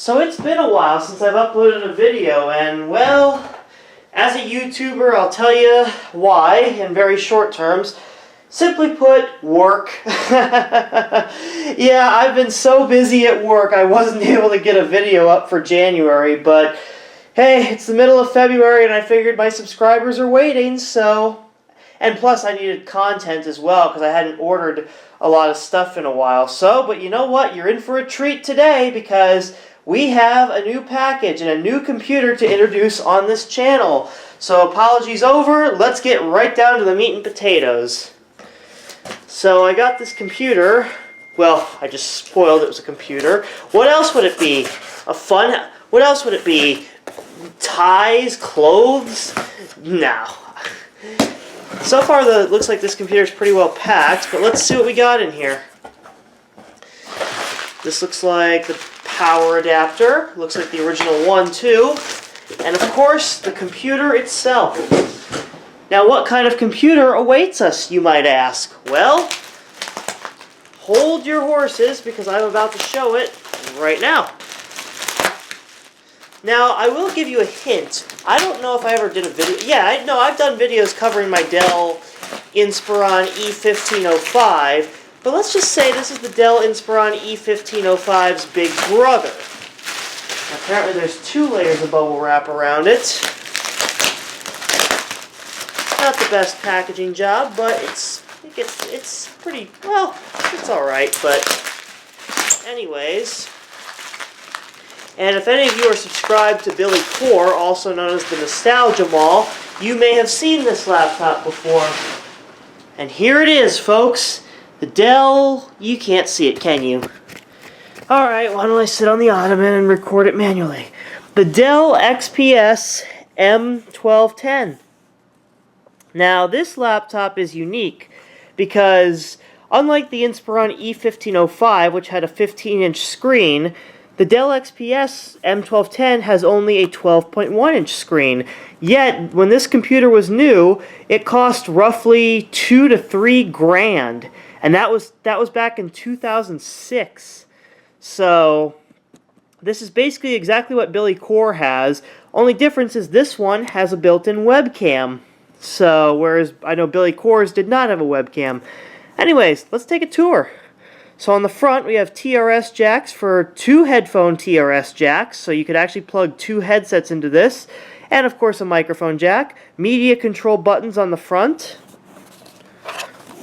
So it's been a while since I've uploaded a video, and well, as a YouTuber, I'll tell you why in very short terms. Simply put, work. Yeah, I've been so busy at work I wasn't able to get a video up for January, but hey, it's the middle of February and I figured my subscribers are waiting, so... And plus I needed content as well because I hadn't ordered a lot of stuff in a while. So, but you know what? You're in for a treat today because we have a new package and a new computer to introduce on this channel. So apologies over, let's get right down to the meat and potatoes. So I got this computer. Well, I just spoiled it was a computer. What else would it be? What else would it be? Ties? Clothes? No. So far, it looks like this computer is pretty well packed, but let's see what we got in here. This looks like the power adapter. Looks like the original one, too. And, of course, the computer itself. Now, what kind of computer awaits us, you might ask? Well, hold your horses, because I'm about to show it right now. Now, I will give you a hint. I don't know if I ever did a video. Yeah, I've done videos covering my Dell Inspiron E1505, but let's just say this is the Dell Inspiron E1505's big brother. Now, apparently there's 2 layers of bubble wrap around it. Not the best packaging job, but it's pretty, well, it's alright, but anyways. And if any of you are subscribed to Billy Core, also known as the Nostalgia Mall, you may have seen this laptop before. And here it is, folks. The Dell... You can't see it, can you? Alright, why don't I sit on the ottoman and record it manually. The Dell XPS M1210. Now, this laptop is unique because, unlike the Inspiron E1505, which had a 15-inch screen, the Dell XPS M1210 has only a 12.1-inch screen. Yet, when this computer was new, it cost roughly $2,000 to $3,000, and that was back in 2006. So, this is basically exactly what Billy Core has. Only difference is this one has a built-in webcam. So, whereas I know Billy Core's did not have a webcam. Anyways, let's take a tour. So on the front, we have TRS jacks for 2 headphone TRS jacks, so you could actually plug 2 headsets into this, and of course a microphone jack. Media control buttons on the front.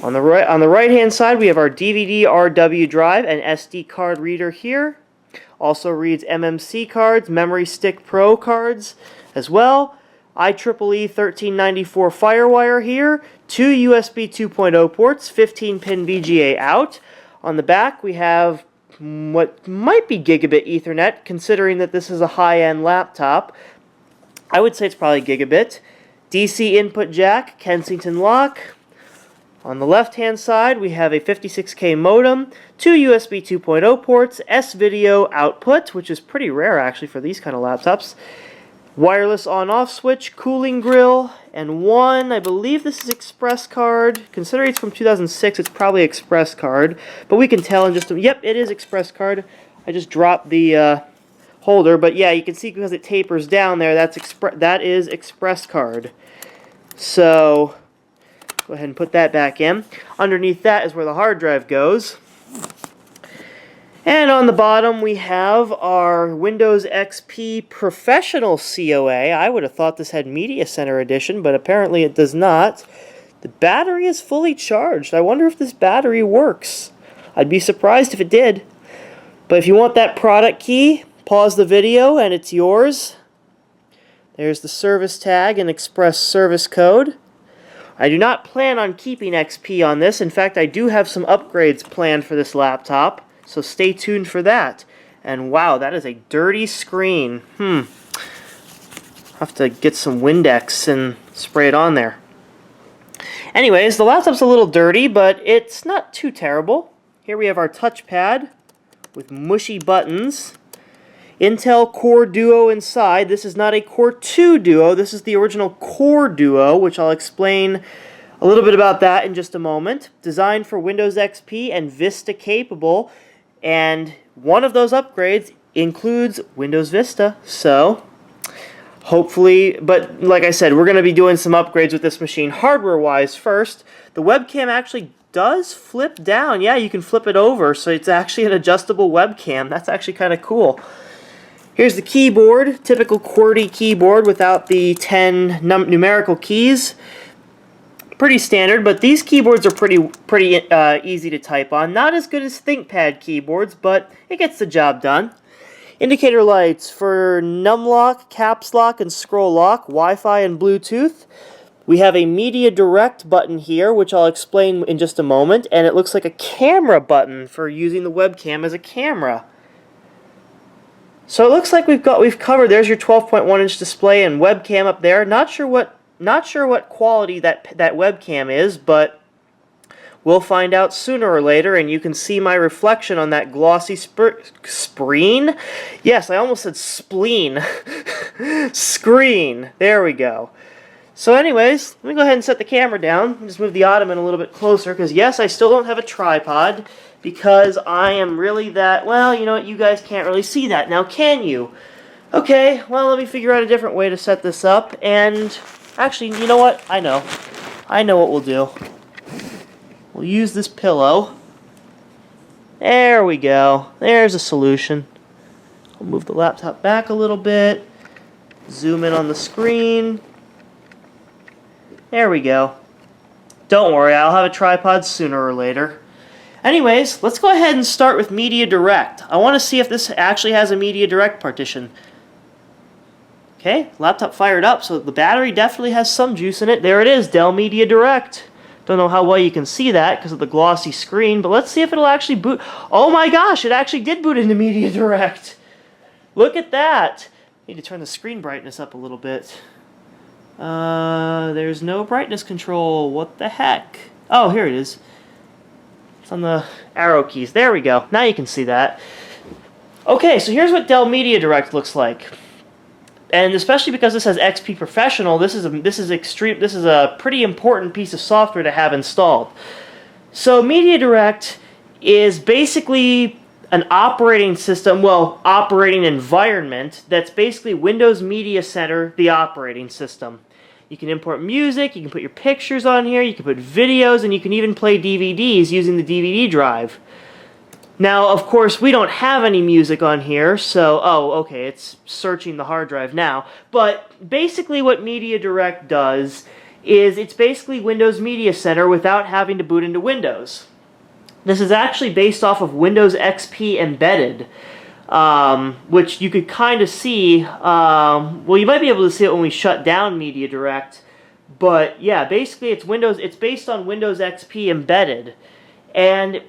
On the right-hand side, we have our DVD-RW drive and SD card reader here. Also reads MMC cards, Memory Stick Pro cards as well. IEEE 1394 FireWire here. 2 USB 2.0 ports, 15-pin VGA out. On the back, we have what might be gigabit Ethernet, considering that this is a high-end laptop. I would say it's probably gigabit. DC input jack, Kensington lock. On the left-hand side, we have a 56K modem, 2 USB 2.0 ports, S-video output, which is pretty rare, actually, for these kind of laptops. Wireless on-off switch, cooling grill, and one, I believe this is Express card. Considering it's from 2006, it's probably Express card. But we can tell in just a... Yep, it is Express card. I just dropped the holder. But yeah, you can see because it tapers down there, that is Express card. So, go ahead and put that back in. Underneath that is where the hard drive goes. And on the bottom, we have our Windows XP Professional COA. I would have thought this had Media Center Edition, but apparently it does not. The battery is fully charged. I wonder if this battery works. I'd be surprised if it did. But if you want that product key, pause the video and it's yours. There's the service tag and express service code. I do not plan on keeping XP on this. In fact, I do have some upgrades planned for this laptop. So stay tuned for that. And wow, that is a dirty screen. I'll have to get some Windex and spray it on there. Anyways, the laptop's a little dirty, but it's not too terrible. Here we have our touchpad with mushy buttons. Intel Core Duo inside. This is not a Core 2 Duo. This is the original Core Duo, which I'll explain a little bit about that in just a moment. Designed for Windows XP and Vista capable. And one of those upgrades includes Windows Vista. So hopefully, but like I said, we're going to be doing some upgrades with this machine hardware-wise first. The webcam actually does flip down. Yeah, you can flip it over, so it's actually an adjustable webcam. That's actually kind of cool. Here's the keyboard, typical QWERTY keyboard without the 10 numerical keys. Pretty standard, but these keyboards are pretty easy to type on. Not as good as ThinkPad keyboards, but it gets the job done. Indicator lights for numlock, caps lock, and scroll lock, Wi-Fi and Bluetooth. We have a Media Direct button here, which I'll explain in just a moment, and it looks like a camera button for using the webcam as a camera. So it looks like we've covered. There's your 12.1-inch display and webcam up there. Not sure what quality that webcam is, but we'll find out sooner or later. And you can see my reflection on that glossy screen. Yes, I almost said spleen. Screen. There we go. So anyways, let me go ahead and set the camera down. Just move the ottoman a little bit closer, because yes, I still don't have a tripod. Because I am really that, well, you know what, you guys can't really see that. Now, can you? Okay, well, let me figure out a different way to set this up. And actually, you know what? I know what we'll do. We'll use this pillow. There we go. There's a solution. I'll move the laptop back a little bit. Zoom in on the screen. There we go. Don't worry, I'll have a tripod sooner or later. Anyways, let's go ahead and start with Media Direct. I want to see if this actually has a Media Direct partition. Okay, laptop fired up, so the battery definitely has some juice in it. There it is, Dell Media Direct. Don't know how well you can see that because of the glossy screen, but let's see if it'll actually boot. Oh my gosh, it actually did boot into Media Direct. Look at that. Need to turn the screen brightness up a little bit. There's no brightness control. What the heck? Oh, here it is. On the arrow keys. There we go. Now you can see that. Okay, so here's what Dell Media Direct looks like. And especially because this has XP Professional, this is a pretty important piece of software to have installed. So Media Direct is basically an operating system, well, operating environment that's basically Windows Media Center, the operating system. You can import music, you can put your pictures on here, you can put videos, and you can even play DVDs using the DVD drive. Now, of course, we don't have any music on here, so, oh, okay, it's searching the hard drive now. But basically what Media Direct does is it's basically Windows Media Center without having to boot into Windows. This is actually based off of Windows XP Embedded. Which you could kind of see, well, you might be able to see it when we shut down Media Direct, but yeah, basically it's based on Windows XP Embedded, and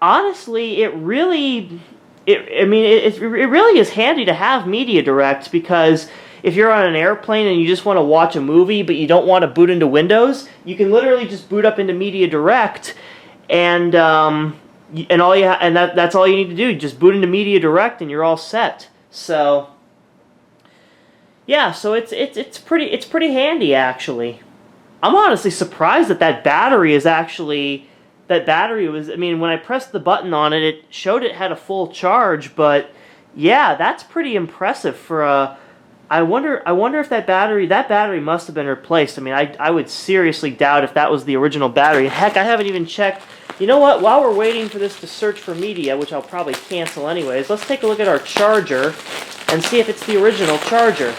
honestly, it really is handy to have Media Direct, because if you're on an airplane and you just want to watch a movie, but you don't want to boot into Windows, you can literally just boot up into Media Direct, and that's all you need to do. Just boot into Media Direct and you're all set. So yeah, so it's pretty handy actually. I'm honestly surprised that battery is actually was, I mean, when I pressed the button on it, it showed it had a full charge, but yeah, that's pretty impressive for a I wonder if that battery must have been replaced. I mean, I would seriously doubt if that was the original battery. Heck, I haven't even checked. You know what? While we're waiting for this to search for media, which I'll probably cancel anyways, let's take a look at our charger and see if it's the original charger.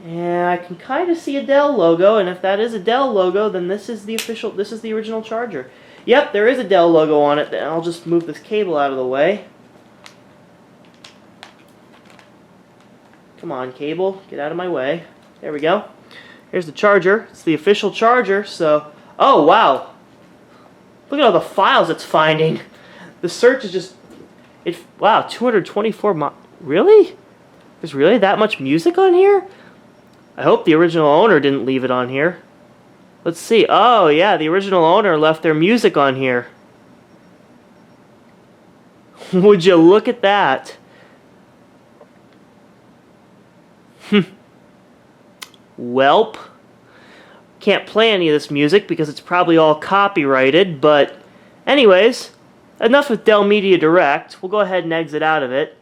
And I can kind of see a Dell logo, and if that is a Dell logo, then this is the original charger. Yep, there is a Dell logo on it. Then I'll just move this cable out of the way. Come on, cable, get out of my way. There we go. Here's the charger. It's the official charger, so... Oh, wow. Look at all the files it's finding. The search is just... Wow, 224... Really? There's really that much music on here? I hope the original owner didn't leave it on here. Let's see. Oh, yeah, the original owner left their music on here. Would you look at that? Welp. Can't play any of this music because it's probably all copyrighted, but anyways, enough with Dell Media Direct. We'll go ahead and exit out of it.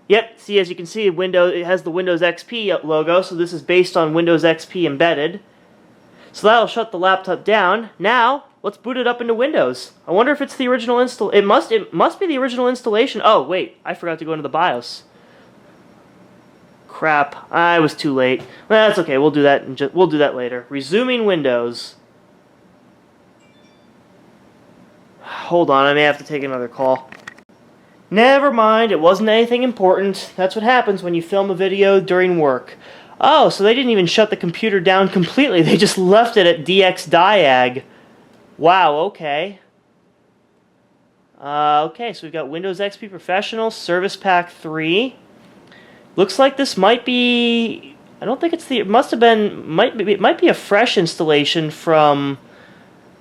Yep, see, as you can see, it has the Windows XP logo, so this is based on Windows XP embedded. So that'll shut the laptop down. Now, let's boot it up into Windows. I wonder if it's the original install. It must be the original installation. Oh, wait, I forgot to go into the BIOS. Crap, I was too late. Well, that's okay. We'll do that. We'll do that later. Resuming Windows. Hold on, I may have to take another call. Never mind, it wasn't anything important. That's what happens when you film a video during work. Oh, so they didn't even shut the computer down completely. They just left it at DX Diag. Wow, okay. Okay, so we've got Windows XP Professional, Service Pack 3. Looks like this might be... I don't think it's the... It must have been... It might be a fresh installation from...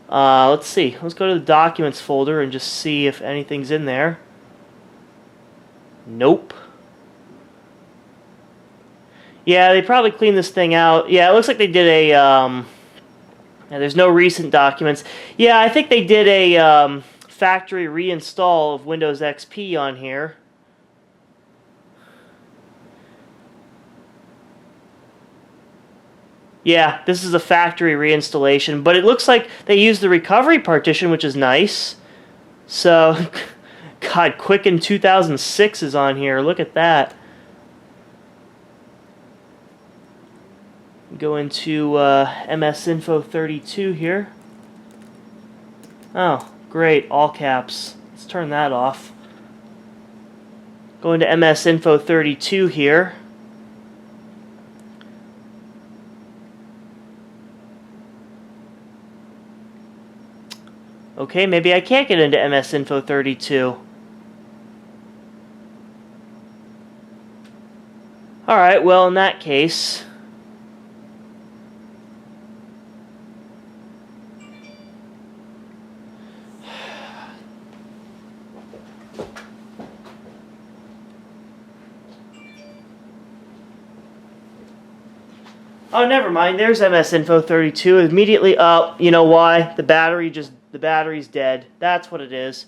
let's see. Let's go to the Documents folder and just see if anything's in there. Nope. Yeah, they probably cleaned this thing out. Yeah, it looks like they did a... yeah, there's no recent documents. Yeah, I think they did a factory reinstall of Windows XP on here. Yeah, this is a factory reinstallation, but it looks like they used the recovery partition, which is nice. So, God, Quicken 2006 is on here. Look at that. Go into MS Info 32 here. Oh, great, all caps. Let's turn that off. Go into MS Info 32 here. Okay, maybe I can't get into MS Info 32. Alright, well, in that case... Oh, never mind. There's MS Info 32. Immediately up. You know why? The battery's dead. That's what it is.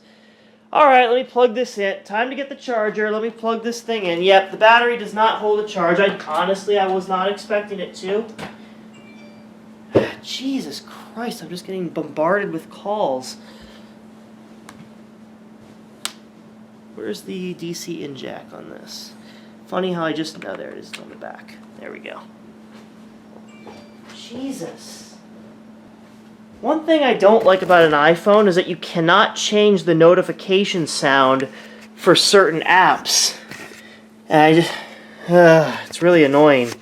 Alright, let me plug this in. Time to get the charger. Let me plug this thing in. Yep, the battery does not hold a charge. Honestly, I was not expecting it to. Jesus Christ, I'm just getting bombarded with calls. Where's the DC in jack on this? Funny how I just... Oh, there it is on the back. There we go. Jesus. One thing I don't like about an iPhone is that you cannot change the notification sound for certain apps. And I just... it's really annoying.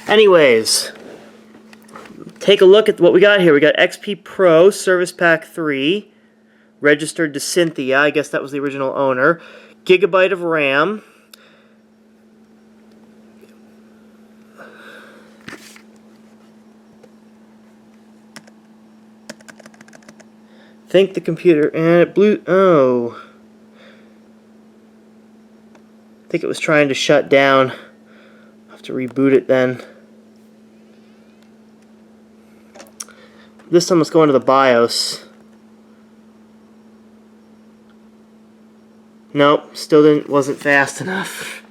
Anyways, take a look at what we got here. We got XP Pro Service Pack 3, registered to Cynthia. I guess that was the original owner. Gigabyte of RAM. Think the computer, and it blew, oh. I think it was trying to shut down. I'll have to reboot it then. This time let's go into the BIOS. Nope, still wasn't fast enough.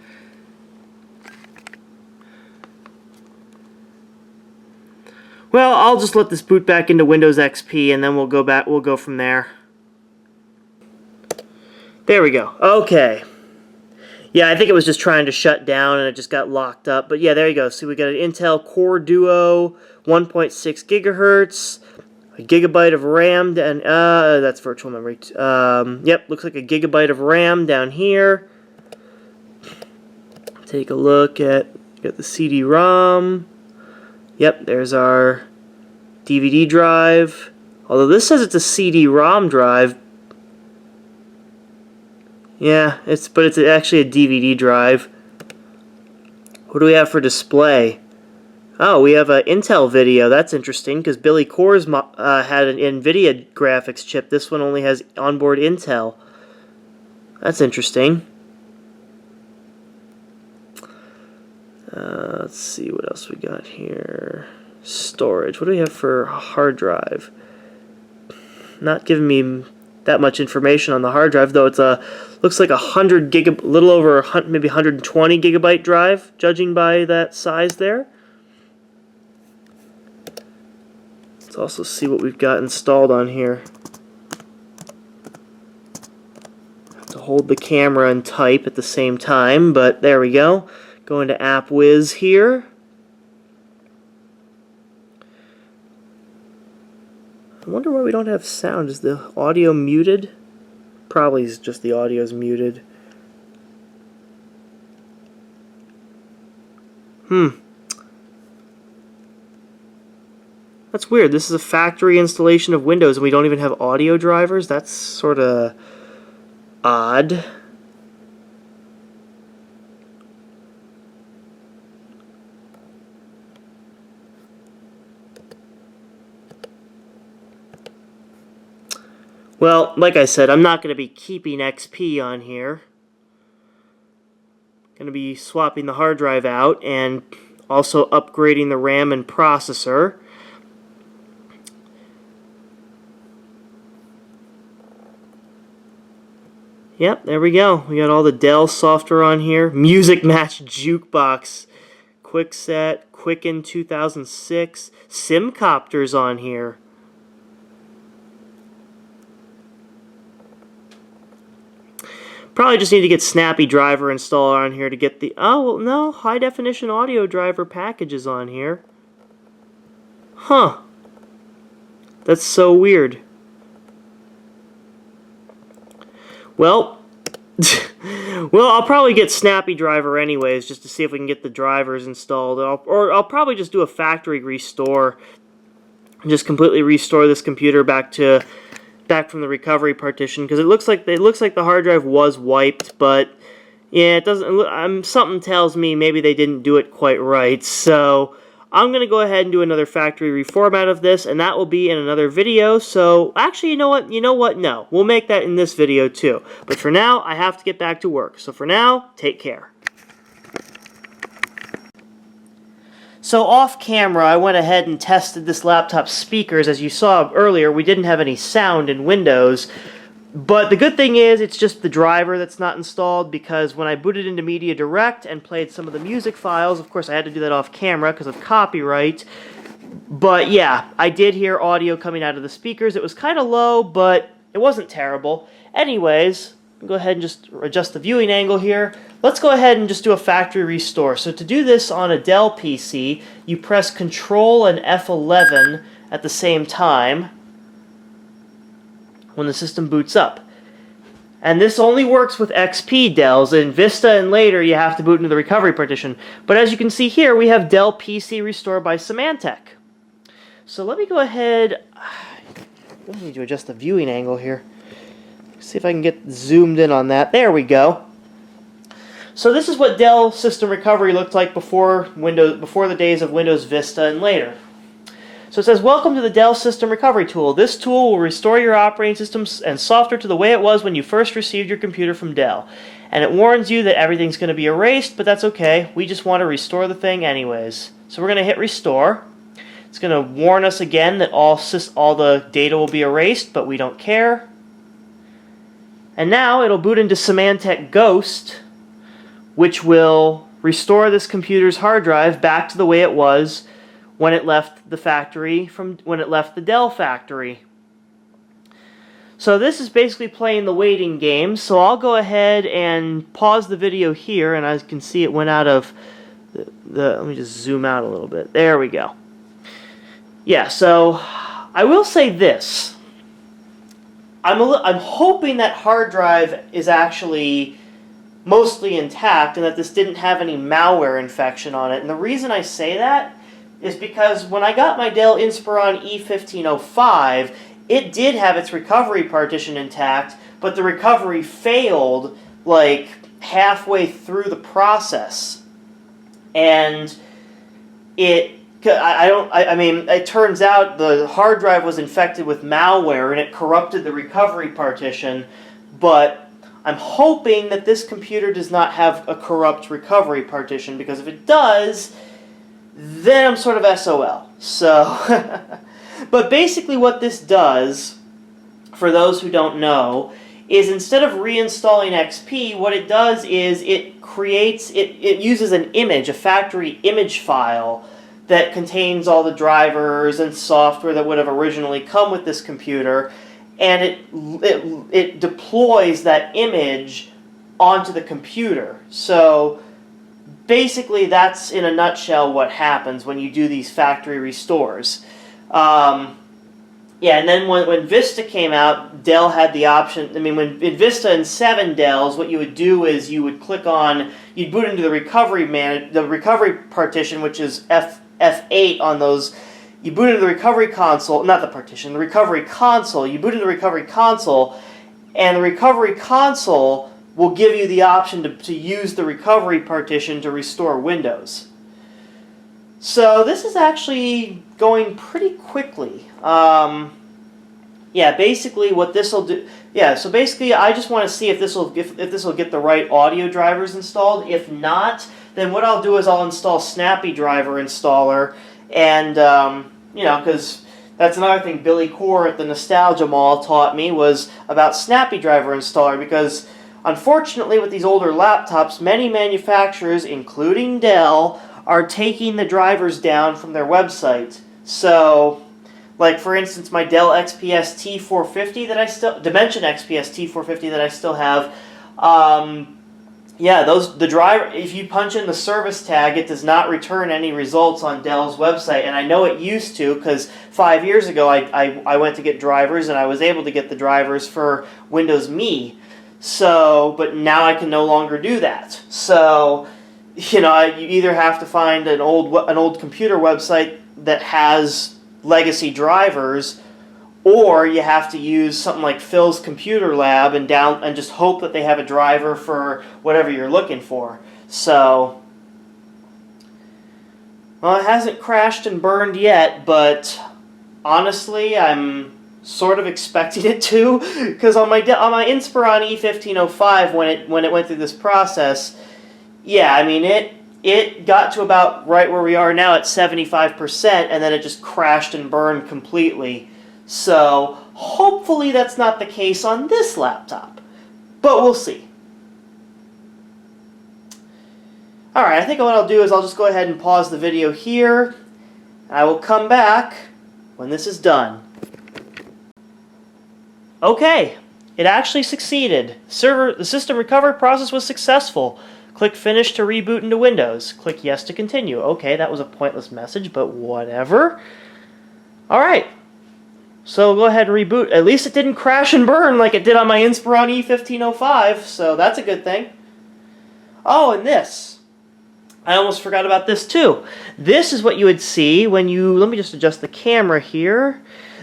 Well, I'll just let this boot back into Windows XP and then we'll go from there. There we go. Okay. Yeah, I think it was just trying to shut down and it just got locked up. But yeah, there you go. See, we got an Intel Core Duo, 1.6 gigahertz, a gigabyte of RAM, and that's virtual memory. Yep, looks like a gigabyte of RAM down here. Take a look at, got the CD-ROM. Yep, there's our DVD drive. Although this says it's a CD-ROM drive. Yeah, but it's actually a DVD drive. What do we have for display? Oh, we have an Intel video. That's interesting because Billy Coors had an NVIDIA graphics chip. This one only has onboard Intel. That's interesting. Let's see what else we got here. Storage. What do we have for hard drive? Not giving me that much information on the hard drive, though it's a looks like a little over maybe 120 gigabyte drive, judging by that size there. Let's also see what we've got installed on here. Have to hold the camera and type at the same time, but there we go. Go into App Wiz here. I wonder why we don't have sound. Is the audio muted? Probably is just the audio is muted. That's weird. This is a factory installation of Windows and we don't even have audio drivers? That's sort of odd. Well, like I said, I'm not going to be keeping XP on here. Going to be swapping the hard drive out and also upgrading the RAM and processor. Yep, there we go. We got all the Dell software on here. Music Match Jukebox, Quickset, Quicken 2006, Simcopter's on here. Probably just need to get Snappy Driver installed on here to get the... Oh, well, no, high definition audio driver packages on here. Huh. That's so weird. Well, I'll probably get Snappy Driver anyways, just to see if we can get the drivers installed. Or I'll probably just do a factory restore. Just completely restore this computer back from the recovery partition, because it looks like the hard drive was wiped, but yeah, it doesn't. Something tells me maybe they didn't do it quite right. So I'm gonna go ahead and do another factory reformat of this, and that will be in another video. So actually, you know what? No, we'll make that in this video too. But for now, I have to get back to work. So for now, take care. So off camera, I went ahead and tested this laptop's speakers. As you saw earlier, we didn't have any sound in Windows. But the good thing is, it's just the driver that's not installed, because when I booted into Media Direct and played some of the music files, of course I had to do that off camera because of copyright. But yeah, I did hear audio coming out of the speakers. It was kind of low, but it wasn't terrible. Anyways, go ahead and just adjust the viewing angle here. Let's go ahead and just do a factory restore. So to do this on a Dell PC, you press Control and F11 at the same time when the system boots up. And this only works with XP Dells. In Vista and later, you have to boot into the recovery partition. But as you can see here, we have Dell PC Restore by Symantec. So let me go ahead. I need to adjust the viewing angle here. See if I can get zoomed in on that. There we go. So this is what Dell System Recovery looked like before the days of Windows Vista and later. So it says, welcome to the Dell System Recovery tool. This tool will restore your operating systems and software to the way it was when you first received your computer from Dell. And it warns you that everything's going to be erased, but that's okay. We just want to restore the thing anyways. So we're going to hit restore. It's going to warn us again that all the data will be erased, but we don't care. And now it'll boot into Symantec Ghost, which will restore this computer's hard drive back to the way it was when it left the factory, when it left the Dell factory. So this is basically playing the waiting game. So I'll go ahead and pause the video here, and as you can see, it went out of let me just zoom out a little bit. There we go. Yeah, so I will say this. I'm hoping that hard drive is actually mostly intact and that this didn't have any malware infection on it. And the reason I say that is because when I got my Dell Inspiron E1505, it did have its recovery partition intact, but the recovery failed like halfway through the process. And it turns out the hard drive was infected with malware and it corrupted the recovery partition, but I'm hoping that this computer does not have a corrupt recovery partition, because if it does, then I'm sort of SOL. So, but basically what this does, for those who don't know, is instead of reinstalling XP, what it does is it uses an image, a factory image file that contains all the drivers and software that would have originally come with this computer, and it deploys that image onto the computer. So basically that's in a nutshell what happens when you do these factory restores. Yeah, and then when Vista came out, Dell had the option. I mean, in Vista and 7 Dells, what you would do is you would click on, you'd boot into the recovery partition, which is F8 on those. You boot into the recovery console, not the partition, the recovery console. You boot into the recovery console, and the recovery console will give you the option to use the recovery partition to restore Windows. So this is actually going pretty quickly. Yeah, basically what this will do. Yeah, so basically I just want to see if this will get the right audio drivers installed. If not, then what I'll do is I'll install Snappy Driver Installer, and you know, because that's another thing Billy Core at the Nostalgia Mall taught me was about Snappy Driver Installer, because unfortunately with these older laptops, many manufacturers, including Dell, are taking the drivers down from their website. So, like for instance, my Dell XPS T450 that I still, Dimension XPS T450 that I still have, yeah, the driver, if you punch in the service tag, it does not return any results on Dell's website, and I know it used to, because 5 years ago I went to get drivers, and I was able to get the drivers for Windows Me. So, but now I can no longer do that. So, you know, you either have to find an old computer website that has legacy drivers, or you have to use something like Phil's Computer Lab and just hope that they have a driver for whatever you're looking for. So, well, it hasn't crashed and burned yet, but honestly, I'm sort of expecting it to, because on my Inspiron E1505, when it went through this process, yeah, I mean it got to about right where we are now at 75%, and then it just crashed and burned completely. So hopefully that's not the case on this laptop, but we'll see. Alright, I think what I'll do is I'll just go ahead and pause the video here. I will come back when this is done. Okay, it actually succeeded. The system recovery process was successful. Click Finish to reboot into Windows. Click Yes to continue. Okay, that was a pointless message, but whatever. Alright, so go ahead and reboot. At least it didn't crash and burn like it did on my Inspiron E1505, so that's a good thing. Oh, and this. I almost forgot about this too. This is what you would see when you, let me just adjust the camera here.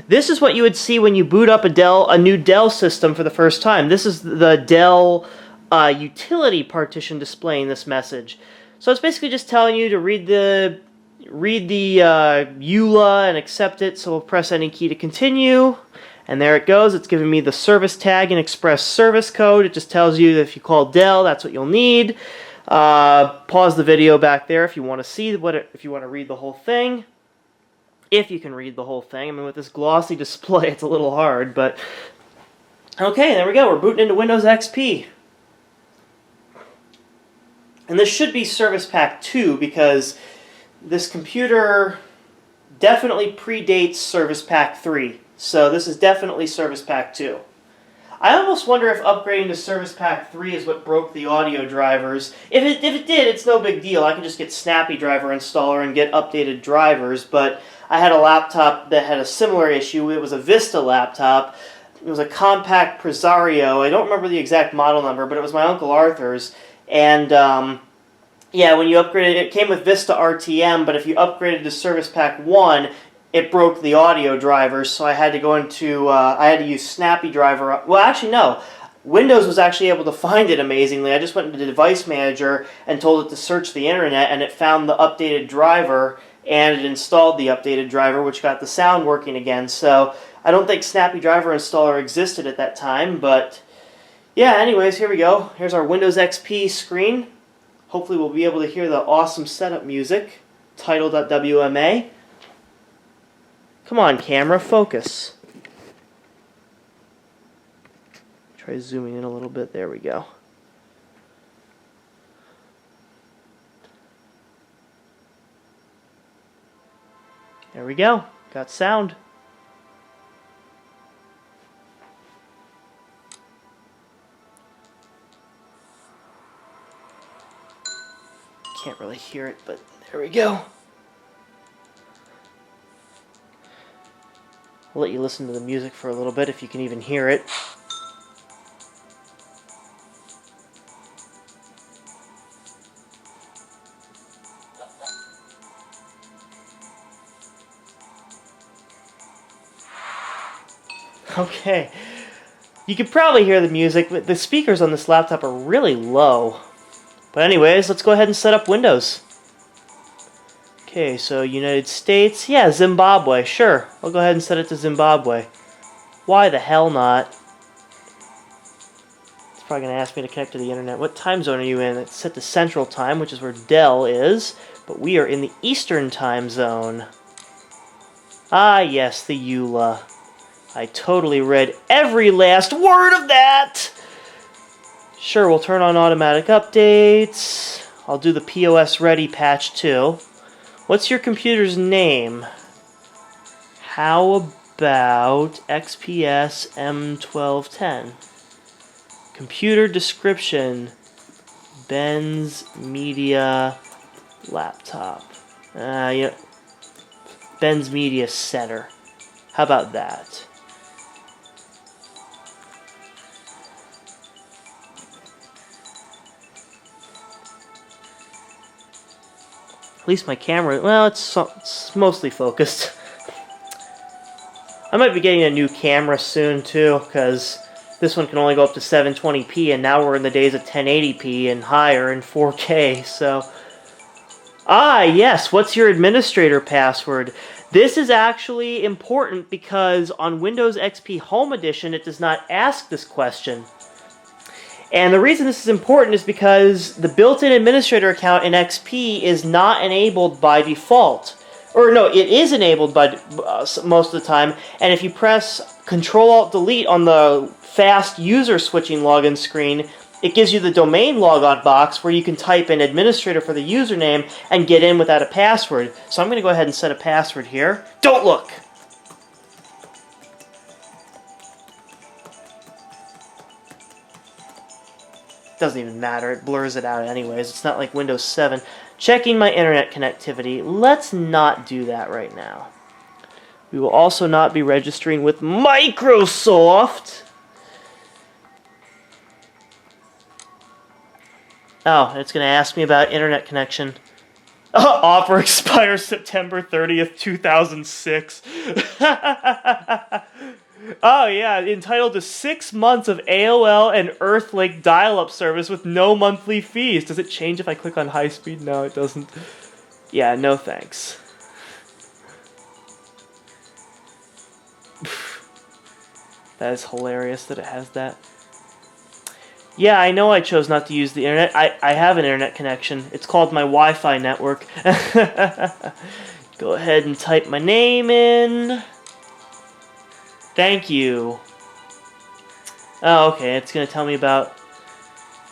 This is what you would see when you boot up a new Dell system for the first time. This is the Dell utility partition displaying this message. So it's basically just telling you to read the EULA and accept it. So we'll press any key to continue, and there it goes. It's giving me the service tag and express service code. It just tells you that if you call Dell, that's what you'll need. Pause the video back there if you want to see if you want to read the whole thing. If you can read the whole thing. I mean, with this glossy display, it's a little hard, but okay, there we go. We're booting into Windows XP. And this should be Service Pack 2, because this computer definitely predates Service Pack 3. So this is definitely Service Pack 2. I almost wonder if upgrading to Service Pack 3 is what broke the audio drivers. If it did, it's no big deal. I can just get Snappy Driver Installer and get updated drivers, but I had a laptop that had a similar issue. It was a Vista laptop. It was a compact Presario. I don't remember the exact model number, but it was my Uncle Arthur's. And yeah, when you upgraded, it came with Vista RTM, but if you upgraded to Service Pack 1, it broke the audio drivers, so I had to go into, I had to use Snappy Driver. Well, actually, no. Windows was actually able to find it amazingly. I just went into the Device Manager and told it to search the internet, and it found the updated driver, and it installed the updated driver, which got the sound working again. So I don't think Snappy Driver Installer existed at that time, but yeah, anyways, here we go. Here's our Windows XP screen. Hopefully we'll be able to hear the awesome setup music, title.wma. Come on, camera, focus. Try zooming in a little bit. There we go. There we go. Got sound. Can't really hear it, but there we go. I'll let you listen to the music for a little bit if you can even hear it. Okay. You can probably hear the music, but the speakers on this laptop are really low. But anyways, let's go ahead and set up Windows. Okay, so United States. Yeah, Zimbabwe. Sure. I'll go ahead and set it to Zimbabwe. Why the hell not? It's probably going to ask me to connect to the internet. What time zone are you in? It's set to Central Time, which is where Dell is. But we are in the Eastern Time Zone. Ah, yes, the EULA. I totally read every last word of that! Sure, we'll turn on automatic updates. I'll do the POS ready patch too. What's your computer's name? How about XPS M1210? Computer description. Ben's Media laptop. Ben's Media Center. How about that? At least my camera, well, it's mostly focused. I might be getting a new camera soon too, because this one can only go up to 720p, and now we're in the days of 1080p and higher and 4K, so... Ah, yes, what's your administrator password? This is actually important because on Windows XP Home Edition, it does not ask this question. And the reason this is important is because the built-in administrator account in XP is not enabled by default. Or no, it is enabled by most of the time, and if you press Control-Alt-Delete on the fast user switching login screen, it gives you the domain logon box where you can type in administrator for the username and get in without a password. So I'm going to go ahead and set a password here. Don't look! Doesn't even matter, it blurs it out anyways. It's not like Windows 7. Checking my internet connectivity. Let's not do that right now. We will also not be registering with Microsoft. Oh, it's going to ask me about internet connection. Offer expires September 30th, 2006. Oh yeah, entitled to 6 months of AOL and Earthlink dial-up service with no monthly fees. Does it change if I click on high speed? No, it doesn't. Yeah, no thanks. That is hilarious that it has that. Yeah, I know I chose not to use the internet. I have an internet connection. It's called my Wi-Fi network. Go ahead and type my name in. Thank you. Oh, okay, it's going to tell me about...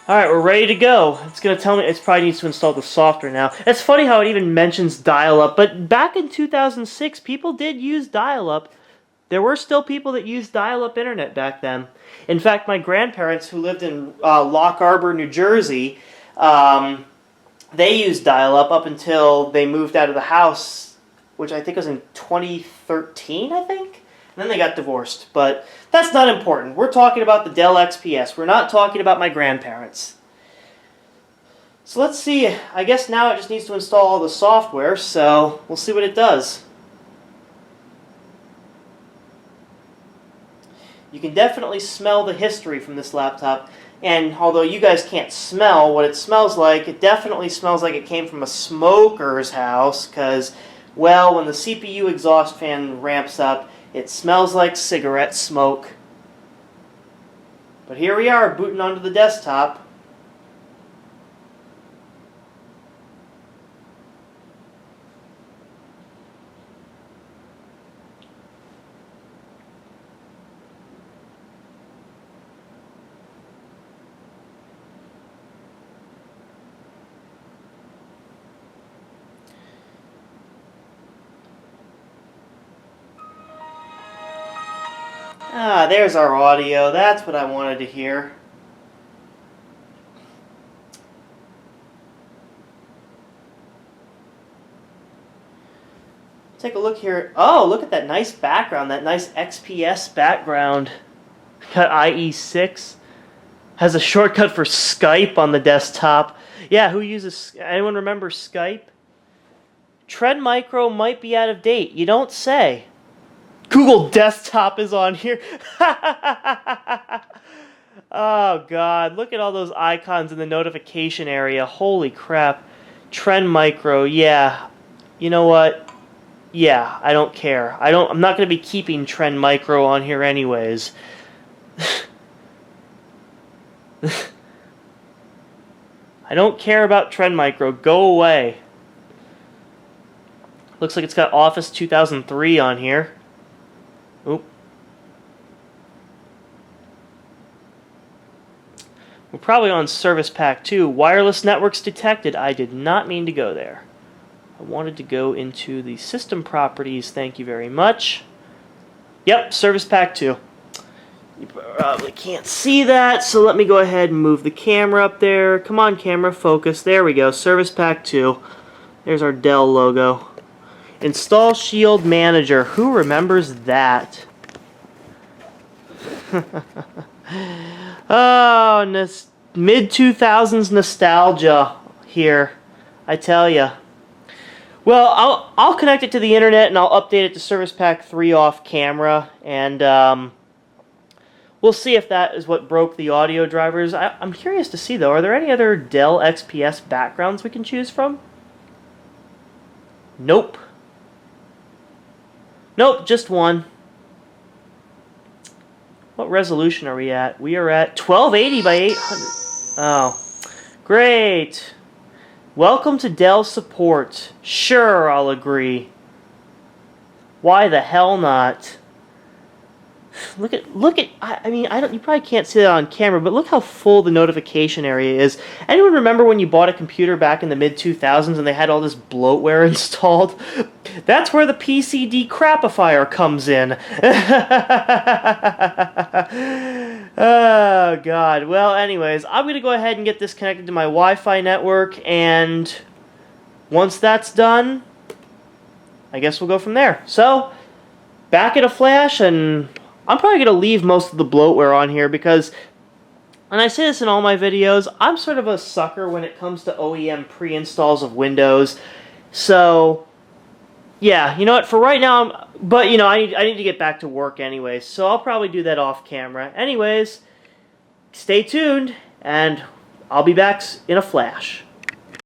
Alright, we're ready to go. It's going to tell me... It probably needs to install the software now. It's funny how it even mentions dial-up, but back in 2006, people did use dial-up. There were still people that used dial-up internet back then. In fact, my grandparents, who lived in Lock Arbor, New Jersey, they used dial-up up until they moved out of the house, which I think was in 2013, I think? And then they got divorced, but that's not important. We're talking about the Dell XPS. We're not talking about my grandparents. So let's see. I guess now it just needs to install all the software, so we'll see what it does. You can definitely smell the history from this laptop, and although you guys can't smell what it smells like, it definitely smells like it came from a smoker's house, because, well, when the CPU exhaust fan ramps up, it smells like cigarette smoke. But here we are, booting onto the desktop. Ah, there's our audio. That's what I wanted to hear. Take a look here. Oh, look at that nice background, that nice XPS background. Got IE6. Has a shortcut for Skype on the desktop. Yeah, who uses... Anyone remember Skype? Trend Micro might be out of date. You don't say. Google Desktop is on here. Oh, God. Look at all those icons in the notification area. Holy crap. Trend Micro, yeah. You know what? Yeah, I don't care. I'm not going to be keeping Trend Micro on here anyways. I don't care about Trend Micro. Go away. Looks like it's got Office 2003 on here. Oop. We're probably on Service Pack 2. Wireless networks detected. I did not mean to go there. I wanted to go into the system properties. Thank you very much. Yep, Service Pack 2. You probably can't see that, so let me go ahead and move the camera up there. Come on, camera, focus. There we go, Service Pack 2. There's our Dell logo. Install Shield Manager. Who remembers that? Oh, mid-2000s nostalgia here, I tell ya. Well, I'll connect it to the internet and I'll update it to Service Pack 3 off camera, and we'll see if that is what broke the audio drivers. I'm curious to see, though, are there any other Dell XPS backgrounds we can choose from? Nope. Nope, just one. What resolution are we at? We are at 1280 by 800. Oh, great. Welcome to Dell support. Sure, I'll agree. Why the hell not? Look at, I mean, you probably can't see that on camera, but look how full the notification area is. Anyone remember when you bought a computer back in the mid-2000s and they had all this bloatware installed? That's where the PCD crapifier comes in. Oh, God. Well, anyways, I'm going to go ahead and get this connected to my Wi-Fi network, and once that's done, I guess we'll go from there. So, back at a flash, and I'm probably going to leave most of the bloatware on here because, and I say this in all my videos, I'm sort of a sucker when it comes to OEM pre-installs of Windows. So, yeah, you know what, for right now, but, you know, I need to get back to work anyways, so I'll probably do that off camera. Anyways, stay tuned, and I'll be back in a flash.